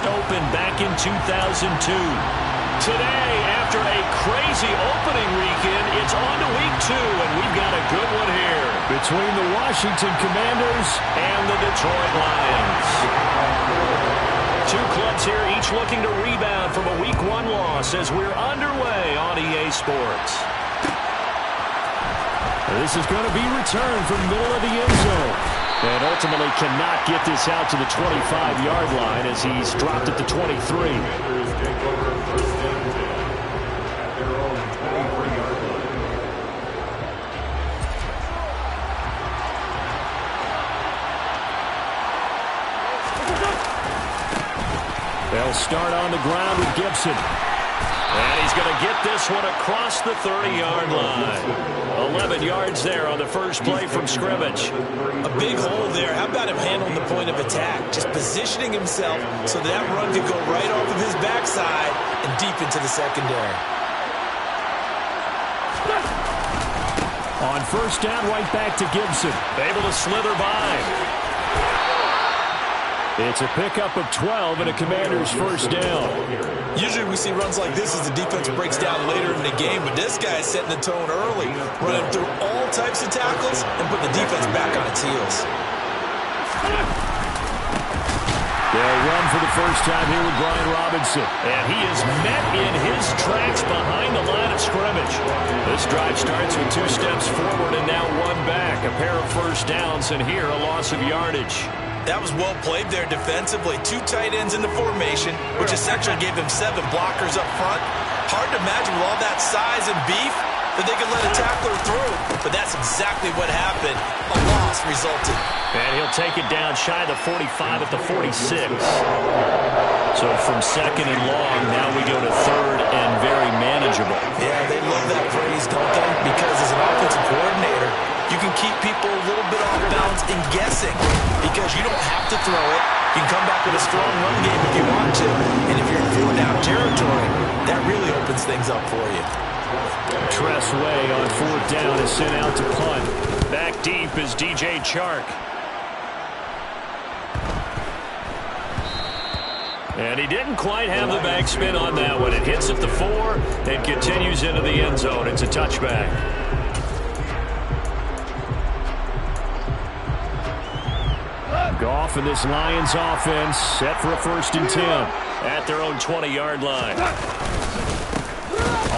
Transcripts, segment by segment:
open back in 2002. Today, after a crazy opening weekend, it's on to week 2, and we've got a good one here between the Washington Commanders and the Detroit Lions. Two clubs here, each looking to rebound from a week 1 loss as we're underway on EA Sports. This is going to be returned from middle of the end zone. And ultimately cannot get this out to the 25-yard line as he's dropped at the 23. They'll start on the ground with Gibson. And he's going to get this one across the 30-yard line. 11 yards there on the first play from scrimmage. A big hole there. How about him handling the point of attack? Just positioning himself so that run could go right off of his backside and deep into the secondary. On first down, right back to Gibson. Able to slither by. It's a pickup of 12 and a Commander's first down. Usually we see runs like this as the defense breaks down later in the game, but this guy is setting the tone early, running through all types of tackles and putting the defense back on its heels. They'll run for the first time here with Brian Robinson. And he is met in his tracks behind the line of scrimmage. This drive starts with 2 steps forward and now 1 back. A pair of first downs, and here a loss of yardage. That was well played there defensively. 2 tight ends in the formation, which essentially gave them 7 blockers up front. Hard to imagine with all that size and beef that they could let a tackler through. But that's exactly what happened. A loss resulted. And he'll take it down shy of the 45 at the 46. So from second and long, now we go to third and very manageable. Yeah, they love that phrase, don't they? Because as an offensive coordinator, you can keep people a little bit off balance and guessing because you don't have to throw it. You can come back with a strong run game if you want to. And if you're in 4-down territory, that really opens things up for you. Tress Way on 4th down is sent out to punt. Back deep is DJ Chark. And he didn't quite have the backspin on that one. It hits at the 4 and continues into the end zone. It's a touchback. Goff and this Lions offense set for a 1st and 10 at their own 20-yard line.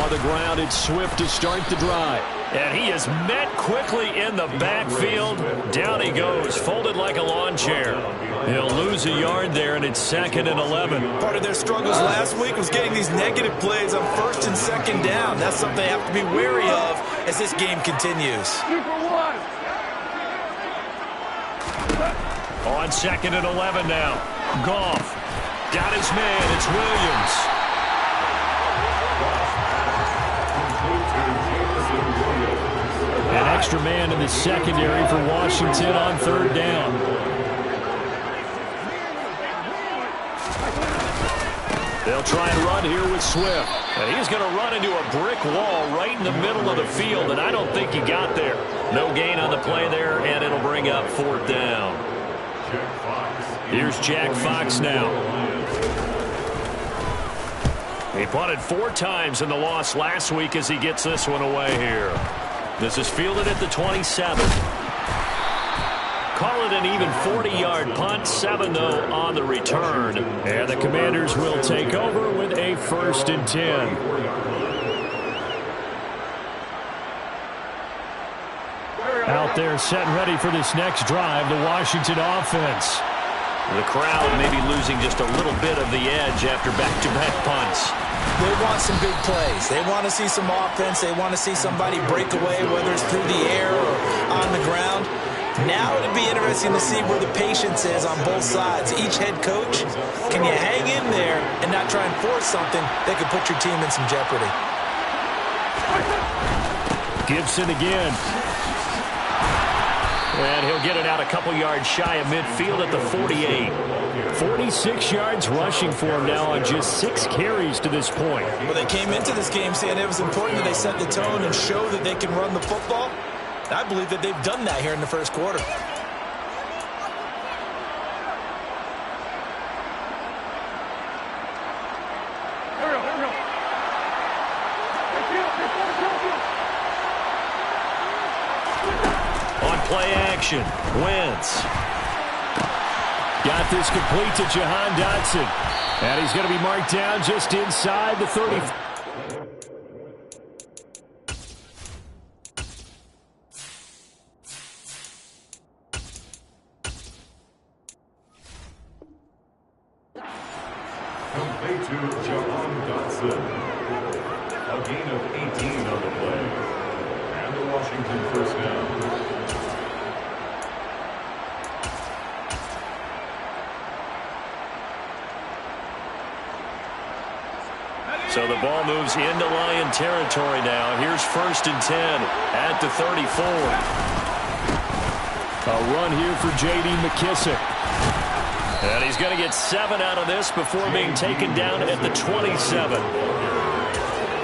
On the ground, it's Swift to start the drive. And he is met quickly in the backfield. Down he goes, folded like a lawn chair. He'll lose a yard there, and it's 2nd and 11. Part of their struggles last week was getting these negative plays on 1st and 2nd down. That's something they have to be wary of as this game continues. On 2nd and 11 now. Goff got his man. It's Williams. An extra man in the secondary for Washington on 3rd down. They'll try and run here with Swift. And he's going to run into a brick wall right in the middle of the field, and I don't think he got there. No gain on the play there, and it'll bring up 4th down. Here's Jack Fox now. He punted 4 times in the loss last week as he gets this one away here. This is fielded at the 27. Call it an even 40-yard punt. 7, though, on the return. And the Commanders will take over with a 1st and 10. Out there set ready for this next drive, the Washington offense. The crowd may be losing just a little bit of the edge after back-to-back punts. They want some big plays. They want to see some offense. They want to see somebody break away, whether it's through the air or on the ground. Now it'll be interesting to see where the patience is on both sides. Each head coach, can you hang in there and not try and force something that could put your team in some jeopardy? Gibson again. And he'll get it out a couple yards shy of midfield at the 48. 46 yards rushing for him now on just 6 carries to this point. Well, they came into this game saying it was important that they set the tone and show that they can run the football. I believe that they've done that here in the first quarter. Play action. Wentz. Got this complete to Jahan Dotson. And he's going to be marked down just inside the 30. Complete to Jahan Dotson. A gain of 18 on the play. And the Washington first down. So the ball moves into Lion territory now. Here's 1st and 10 at the 34. A run here for J.D. McKissic. And he's going to get 7 out of this before being taken down at the 27.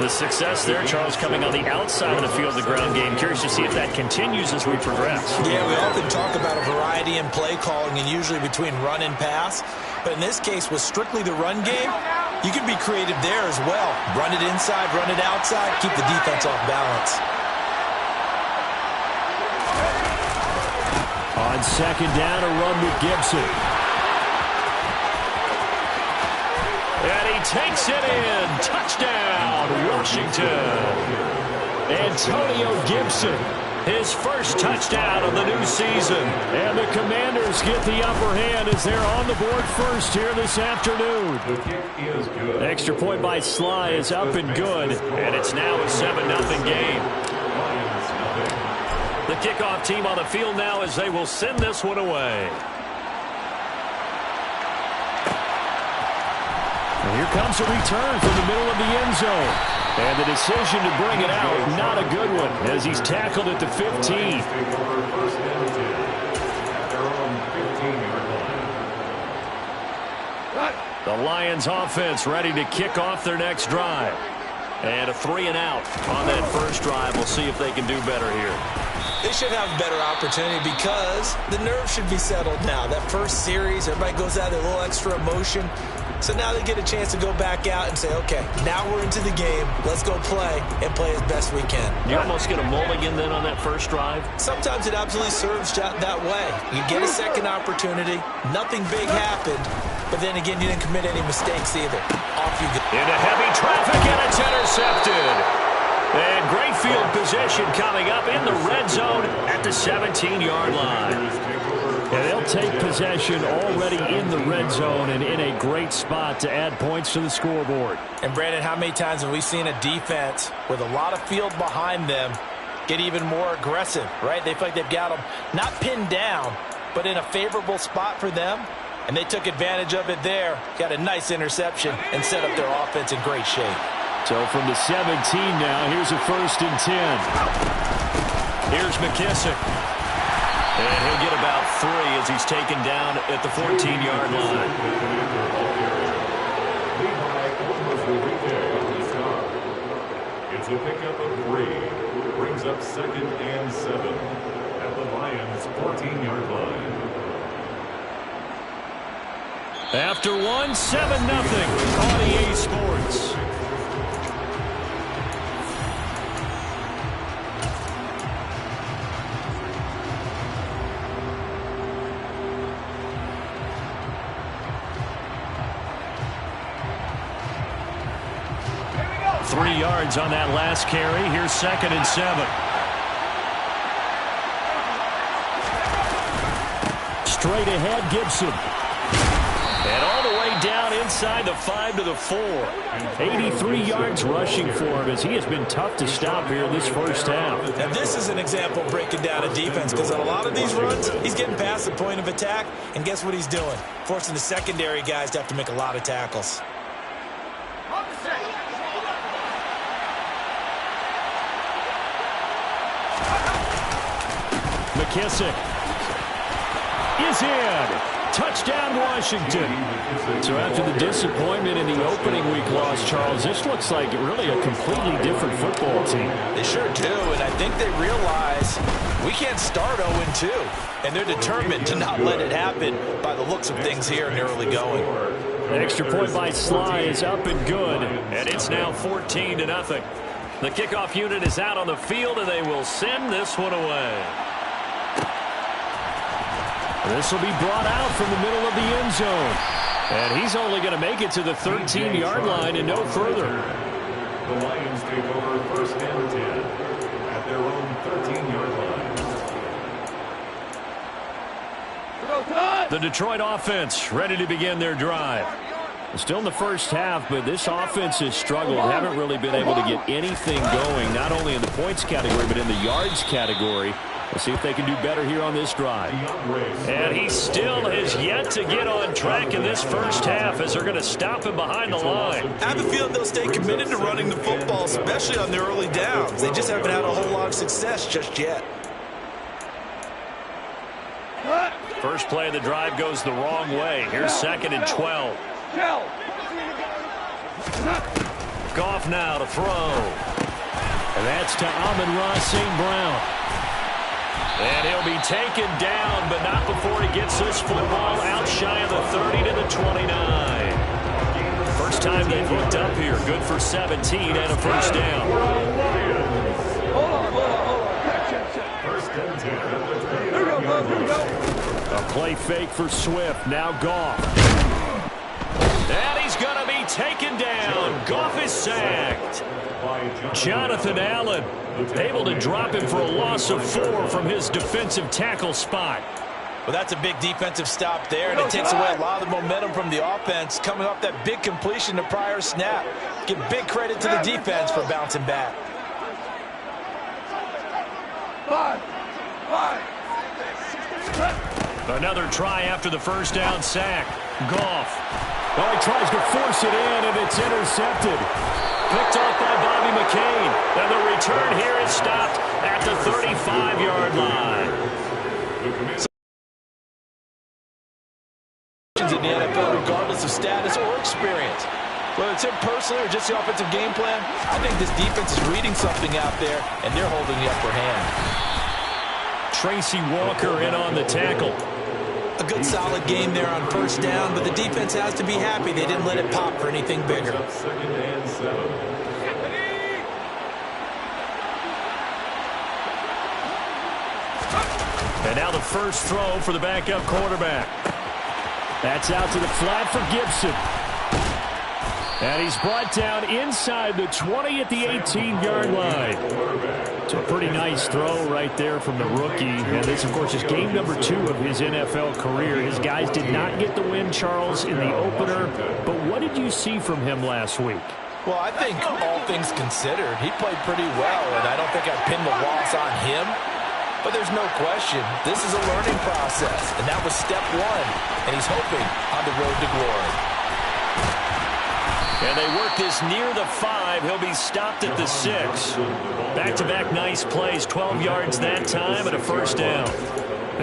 The success there, Charles, coming on the outside of the field, the ground game. Curious to see if that continues as we progress. Yeah, we often talk about a variety in play calling and usually between run and pass. But in this case, with strictly the run game, you can be creative there as well. Run it inside, run it outside, keep the defense off balance. On 2nd down, a run with Gibson. And he takes it in. Touchdown, Washington. Antonio Gibson, his first touchdown of the new season. And the Commanders get the upper hand as they're on the board first here this afternoon. The kick is good. Extra point by Sly is up and good. And it's now a 7-0 game. Lions nothing. The kickoff team on the field now as they will send this one away. And here comes a return from the middle of the end zone. And the decision to bring it out, not a good one, as he's tackled at the 15. Take over 1st and 10 at their own 15-yard line. The Lions offense ready to kick off their next drive. And a 3-and-out on that first drive. We'll see if they can do better here. They should have a better opportunity because the nerves should be settled now. That first series, everybody goes out with a little extra emotion. So now they get a chance to go back out and say, okay, now we're into the game. Let's go play and play as best we can. You almost get a mulligan then on that first drive? Sometimes it absolutely serves that way. You get a second opportunity. Nothing big happened. But then again, you didn't commit any mistakes either. Off you go. Into heavy traffic, and it's intercepted. And great field position coming up in the red zone at the 17-yard line. And they'll take possession already in the red zone and in a great spot to add points to the scoreboard. And Brandon, how many times have we seen a defense with a lot of field behind them get even more aggressive, right? They feel like they've got them not pinned down, but in a favorable spot for them. And they took advantage of it there, got a nice interception, and set up their offense in great shape. So from the 17 now, here's a 1st and 10. Here's McKissic. And he'll get about 3 as he's taken down at the 14-yard line. It's a pickup of 3. Brings up 2nd and 7 at the Lions' 14-yard line. After 1, 7-0 on EA Sports. Here we go. 3 yards on that last carry. Here's 2nd and 7. Straight ahead, Gibson. And all the way down inside the 5 to the 4. 83 yards rushing for him as he has been tough to stop here in this first half. Now this is an example of breaking down a defense because on a lot of these runs, he's getting past the point of attack, and guess what he's doing? Forcing the secondary guys to have to make a lot of tackles. McKissic is in. Touchdown, Washington. So after the disappointment in the opening week loss, Charles, this looks like really a completely different football team. They sure do, and I think they realize we can't start 0-2, and they're determined to not let it happen by the looks of things here in the early going. The extra point by Sly is up and good, and it's now 14-0. The kickoff unit is out on the field, and they will send this one away. This will be brought out from the middle of the end zone. And he's only going to make it to the 13-yard line and no further. The Lions take over first and 10 at their own 13-yard line. The Detroit offense ready to begin their drive. Still in the first half, but this offense has struggled. Haven't really been able to get anything going, not only in the points category, but in the yards category. Let's see if they can do better here on this drive. And he still has yet to get on track in this first half as they're going to stop him behind the line. I have a feeling they'll stay committed to running the football, especially on their early downs. They just haven't had a whole lot of success just yet. First play of the drive goes the wrong way. Here's 2nd and 12. Goff now to throw. And that's to Amon-Ra St. Brown. And he'll be taken down, but not before he gets this football out shy of the 30 to the 29. First time they've looked up here. Good for 17 and a first down. First and 10 at the 30-yard line. A play fake for Swift. Now Goff. And he's going to be taken down. Goff is sacked. Jonathan Allen able to drop him for a loss of 4 from his defensive tackle spot. Well, that's a big defensive stop there, and it takes away a lot of the momentum from the offense coming off that big completion the prior snap. Give big credit to the defense for bouncing back. Another try after the first down sack. Goff. Oh, he tries to force it in, and it's intercepted. Picked off by Bobby McCain. And the return here is stopped at the 35-yard line. In the NFL, regardless of status or experience. Whether it's him personally or just the offensive game plan, I think this defense is reading something out there, and they're holding the upper hand. Tracy Walker in on the tackle. A good solid game there on first down, but the defense has to be happy they didn't let it pop for anything bigger. 2nd and 7. And now the first throw for the backup quarterback. That's out to the flat for Gibson. And he's brought down inside the 20 at the 18-yard line. It's a pretty nice throw right there from the rookie. And this, of course, is game number 2 of his NFL career. His guys did not get the win, Charles, in the opener. But what did you see from him last week? Well, I think all things considered, he played pretty well, and I don't think I'd pin the loss on him. But there's no question, this is a learning process, and that was step 1, and he's hoping on the road to glory. And they work this near the 5. He'll be stopped at the 6. Back-to-back nice plays, 12 yards that time and a first down.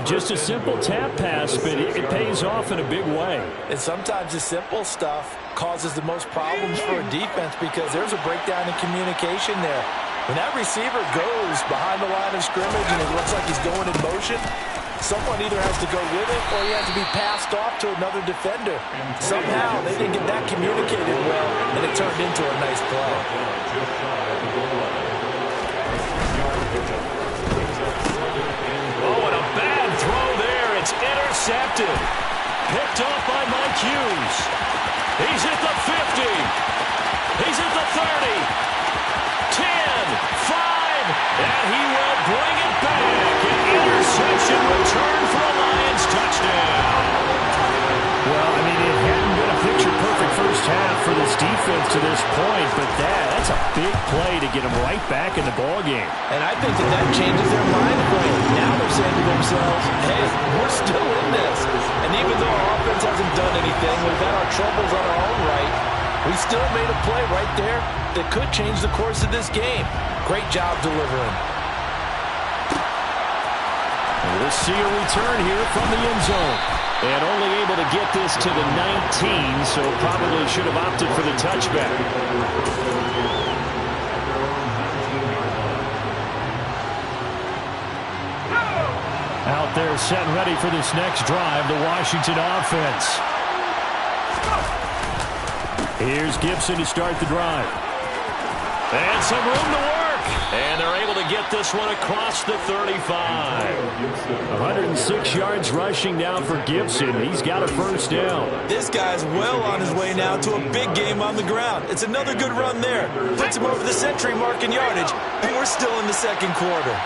Just a simple tap pass, but it pays off in a big way. And sometimes the simple stuff causes the most problems for a defense because there's a breakdown in communication there. When that receiver goes behind the line of scrimmage and it looks like he's going in motion, someone either has to go with it or he has to be passed off to another defender. Somehow they didn't get that communicated well, and it turned into a nice play. Oh, and a bad throw there. It's intercepted. Picked off by Mike Hughes. He's at the 50. He's at the 30. 10, 5, and he will bring it back. An interception return for a Lions touchdown. Well, I mean, it hadn't been a picture-perfect first half for this defense to this point, but that's a big play to get them right back in the ballgame. And I think that changes their mind frame. Now they're saying to themselves, hey, we're still in this. And even though our offense hasn't done anything, we've had our troubles on our own right, we still made a play right there that could change the course of this game. Great job delivering. We'll see a return here from the end zone. And only able to get this to the 19, so probably should have opted for the touchback. Out there set and ready for this next drive, the Washington offense. Here's Gibson to start the drive. And some room to work. And they're able to get this one across the 35. 106 yards rushing now for Gibson. He's got a first down. This guy's well on his way now to a big game on the ground. It's another good run there. Puts him over the century mark in yardage, and we're still in the second quarter.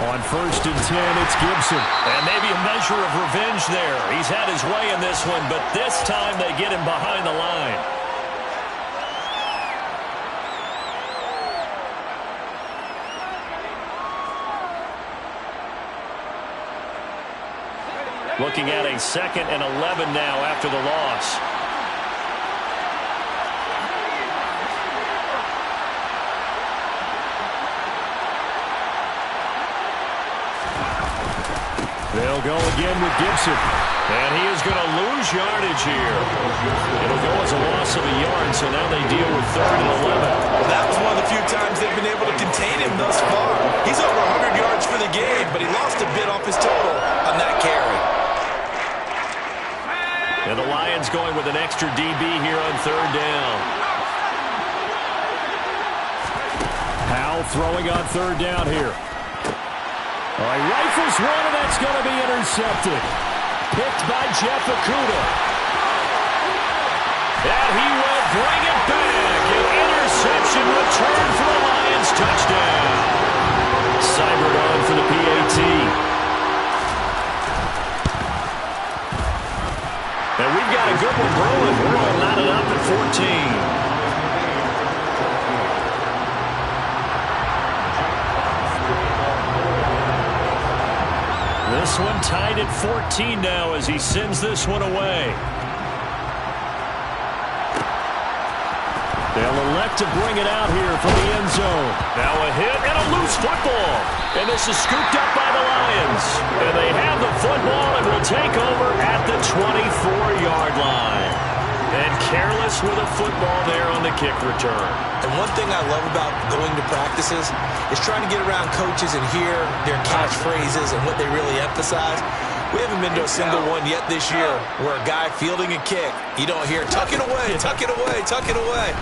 On 1st and 10, it's Gibson. And maybe a measure of revenge there. He's had his way in this one, but this time they get him behind the line. Looking at a 2nd and 11 now after the loss. They'll go again with Gibson. And he is going to lose yardage here. It'll go as a loss of a yard, so now they deal with 3rd and 11. Well, that was one of the few times they've been able to contain him thus far. He's over 100 yards for the game, but he lost a bit off his total on that carry. And the Lions going with an extra DB here on 3rd down. Howell throwing on 3rd down here. All right, rifles one, and that's going to be intercepted. Picked by Jeff Okudah. And he will bring it back. An interception return for the Lions. Touchdown. Seibert on for the PAT. And we've got a good one brewing. We're all knotted up at 14. This one tied at 14 now as he sends this one away. They'll elect to bring it out here from the end zone. Now a hit and a loose football. And this is scooped up by the Lions. And they have the football and will take over at the 24-yard line. And careless with a football there on the kick return. And one thing I love about going to practices is trying to get around coaches and hear their catchphrases and what they really emphasize. We haven't been to a single one yet this year where a guy fielding a kick, you don't hear, tuck it away, tuck it away, tuck it away.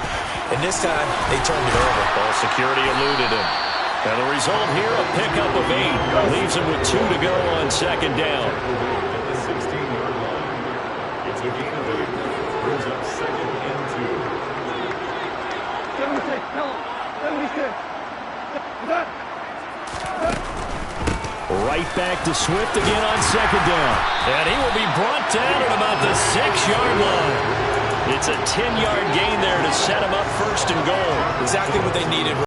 And this time, they turned it over. Ball security eluded him. And the result here, a pickup of 8. Leaves him with 2 to go on 2nd down. At the 16-yard line, it's a gain of 8. Brings up 2nd and 2. Right back to Swift again on 2nd down. And he will be brought down at about the 6-yard line. It's a 10-yard gain there to set him up 1st and goal. Exactly what they needed.